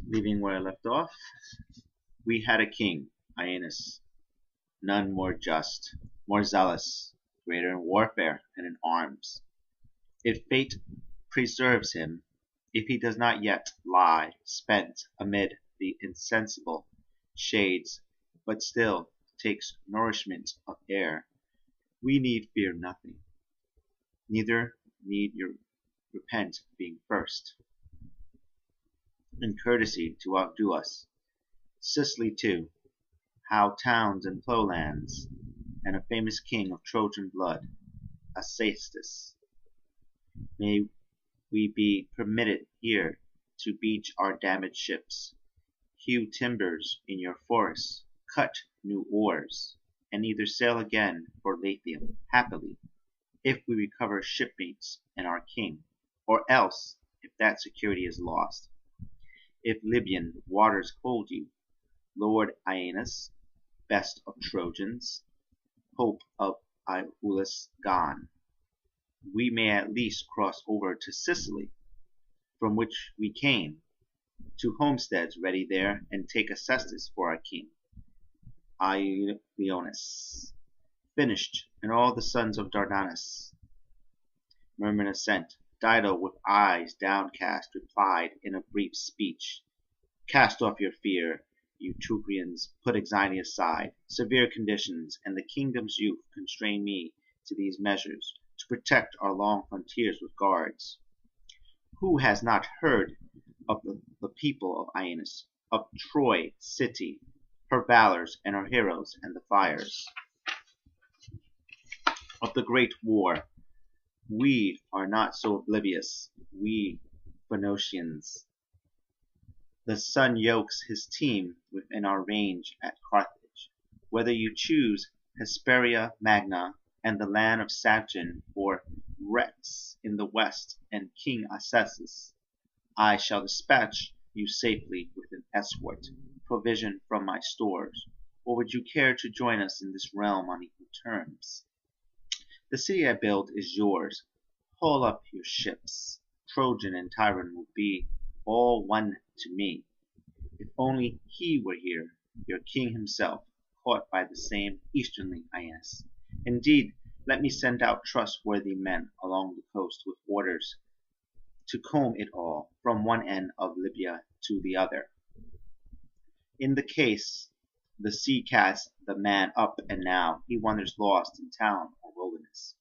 Leaving where I left off, we had a king, Aeneas, none more just, more zealous, greater in warfare and in arms. If fate preserves him, if he does not yet lie spent amid the insensible shades, but still takes nourishment of air, we need fear nothing, neither need you repent being first in courtesy to outdo us. Sicily too, how towns and flowlands, and a famous king of Trojan blood, Acestus. May we be permitted here to beach our damaged ships, hew timbers in your forests, cut new oars, and either sail again for Latium, happily, if we recover shipmates and our king, or else, if that security is lost, if Libyan waters hold you, Lord Aeneas, best of Trojans, hope of Iülus gone, we may at least cross over to Sicily, from which we came, to homesteads ready there, and take Acestus for our king, Aeolus, finished, and all the sons of Dardanus. Murmured assent. Dido, with eyes downcast, replied in a brief speech, "Cast off your fear, you Teucrians, put anxiety aside. Severe conditions and the kingdom's youth constrain me to these measures, to protect our long frontiers with guards. Who has not heard of the people of Aeneas, of Troy city, her valors and her heroes and the fires, of the great war? We are not so oblivious, we Phoenicians. The sun yokes his team within our range at Carthage. Whether you choose Hesperia Magna and the land of Sachin, or Rex in the west and King Acessus, I shall dispatch you safely with an escort, provision from my stores. Or would you care to join us in this realm on equal terms? The city I build is yours. Haul up your ships. Trojan and Tyrant will be all one to me. If only he were here, your king himself, caught by the same easternly Aeneas. Indeed, let me send out trustworthy men along the coast with orders to comb it all from one end of Libya to the other. In the case the sea casts the man up, and now he wanders lost in town or wilderness."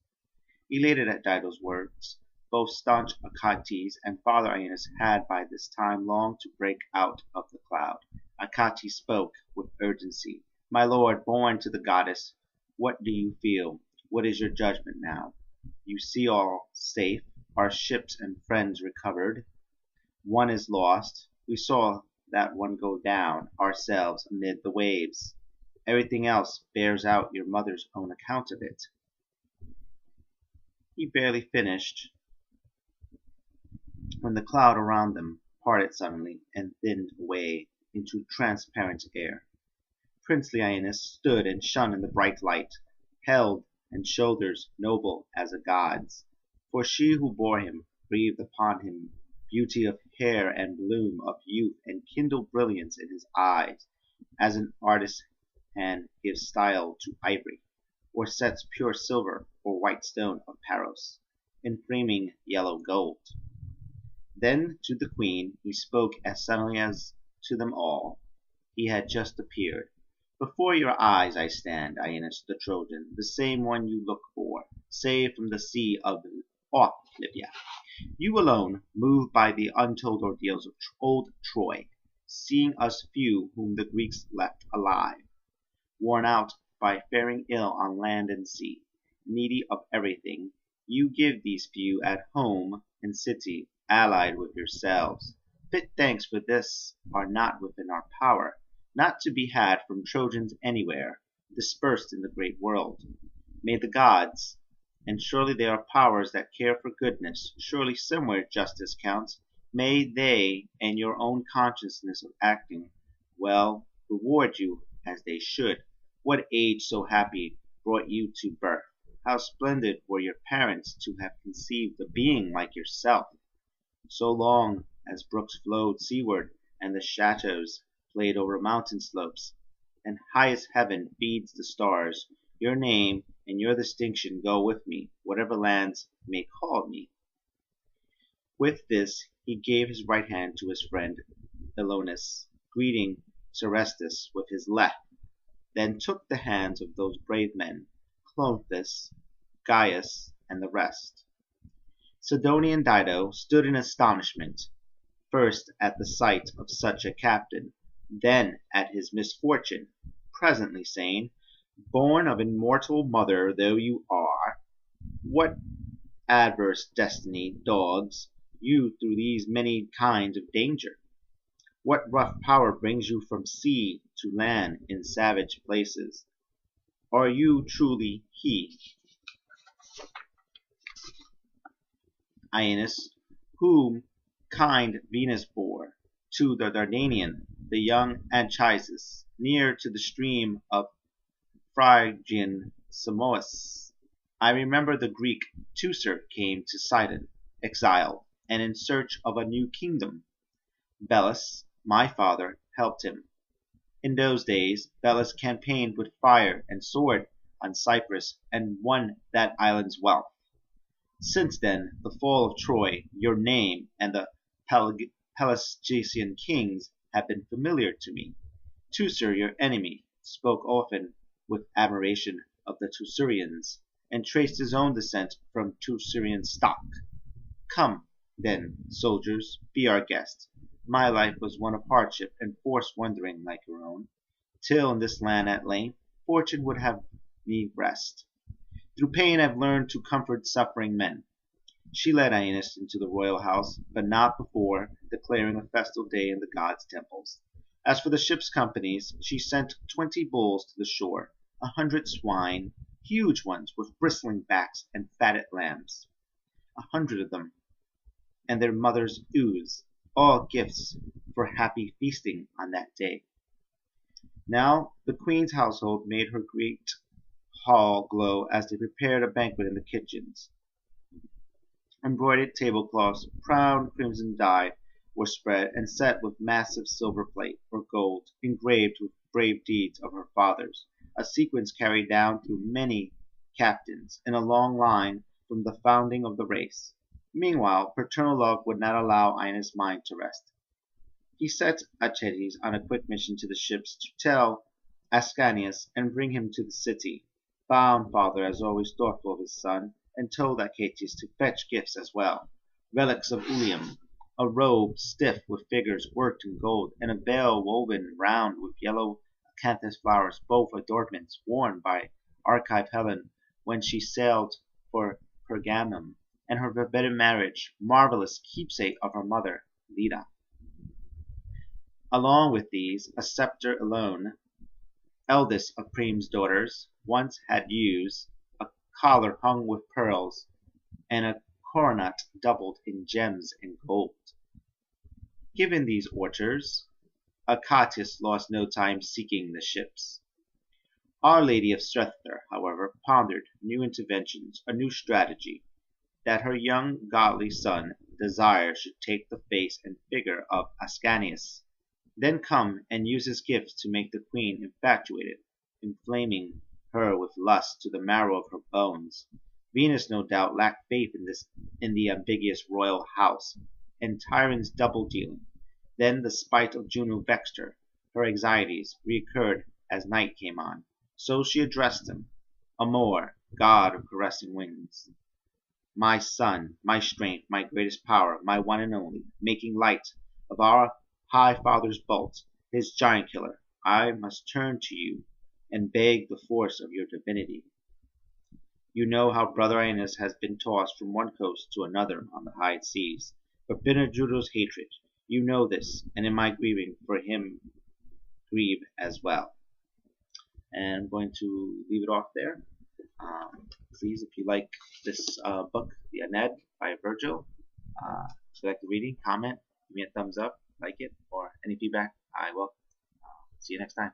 Elated at Dido's words, both staunch Achates and Father Aeneas had by this time longed to break out of the cloud. Achates spoke with urgency. "My lord, born to the goddess, what do you feel? What is your judgment now? You see all safe, our ships and friends recovered. One is lost. We saw that one go down ourselves amid the waves. Everything else bears out your mother's own account of it." He barely finished when the cloud around them parted suddenly and thinned away into transparent air. Princely Aeneas stood and shone in the bright light, held and shoulders noble as a god's, for she who bore him breathed upon him beauty of hair and bloom of youth, and kindled brilliance in his eyes, as an artist's hand gives style to ivory, or sets pure silver or white stone of Paros in framing yellow gold. Then to the queen he spoke as suddenly as to them all. He had just appeared. "Before your eyes I stand, Aeneas the Trojan, the same one you look for, saved from the sea off Libya. You alone, moved by the untold ordeals of old Troy, seeing us few whom the Greeks left alive, worn out by faring ill on land and sea, needy of everything, you give these few at home and city, allied with yourselves. Fit thanks for this are not within our power, not to be had from Trojans anywhere, dispersed in the great world. May the gods, and surely they are powers that care for goodness, surely somewhere justice counts, may they and your own consciousness of acting well reward you as they should. What age so happy brought you to birth? How splendid were your parents to have conceived a being like yourself! So long as brooks flowed seaward, and the shadows played over mountain slopes, and highest heaven feeds the stars, your name and your distinction go with me, whatever lands may call me. With this he gave his right hand to his friend Ilonus, greeting Serestus with his left, then took the hands of those brave men, Clothis, Gaius, and the rest. Sidonian Dido stood in astonishment, first at the sight of such a captain, then at his misfortune, presently saying, "Born of immortal mother though you are, what adverse destiny dogs you through these many kinds of danger? What rough power brings you from sea to land in savage places? Are you truly he, Aeneas, whom kind Venus bore to the Dardanian, the young Anchises, near to the stream of Phrygian Simois? I remember the Greek Teucer came to Sidon, exiled, and in search of a new kingdom. Belus, my father, helped him. In those days Belus campaigned with fire and sword on Cyprus and won that island's wealth. Since then, the fall of Troy, your name, and the Pelasgian kings have been familiar to me. Teucer, your enemy, spoke often with admiration of the Teucrians, and traced his own descent from Teucrian stock. Come, then, soldiers, be our guest. My life was one of hardship and forced wandering like your own, till in this land at length fortune would have me rest. Through pain I've learned to comfort suffering men. She led Aeneas into the royal house, but not before declaring a festal day in the gods' temples. As for the ship's companies, she sent 20 bulls to the shore, 100 swine, huge ones with bristling backs and fatted lambs, 100 of them, and their mother's ewes, all gifts for happy feasting on that day. Now the queen's household made her great hall glow as they prepared a banquet in the kitchens. Embroidered tablecloths, crowned crimson dye, were spread and set with massive silver plate or gold, engraved with brave deeds of her fathers, a sequence carried down through many captains in a long line from the founding of the race. Meanwhile, paternal love would not allow Aeneas' mind to rest. He set Achates on a quick mission to the ships to tell Ascanius and bring him to the city. Fond father, as always thoughtful of his son, and told Achates to fetch gifts as well, relics of Ilium, a robe stiff with figures worked in gold, and a veil woven round with yellow acanthus flowers, both adornments worn by Argive Helen when she sailed for Pergamum, and her forbidden marriage, marvelous keepsake of her mother, Leda. Along with these, a scepter alone, eldest of Priam's daughters, once had used, a collar hung with pearls, and a coronet doubled in gems and gold. Given these orders, Achates lost no time seeking the ships. Our Lady of Strether, however, pondered new interventions, a new strategy, that her young godly son, Desire, should take the face and figure of Ascanius, then come and use his gifts to make the queen infatuated, inflaming her with lust to the marrow of her bones. Venus no doubt lacked faith in the ambiguous royal house, and Tyrant's double dealing. Then the spite of Juno vexed her. Her anxieties recurred as night came on. So she addressed him, Amor, god of caressing wings. My son, my strength, my greatest power, my one and only, making light of our high father's bolt, his giant killer, I must turn to you and beg the force of your divinity. You know how brother Aeneas has been tossed from one coast to another on the high seas, for Benedetto's hatred. You know this, and in my grieving for him grieve as well. And I'm going to leave it off there. Please, if you like this book, The Aeneid by Virgil, if you like the reading, comment, give me a thumbs up, like it, or any feedback, I will. See you next time.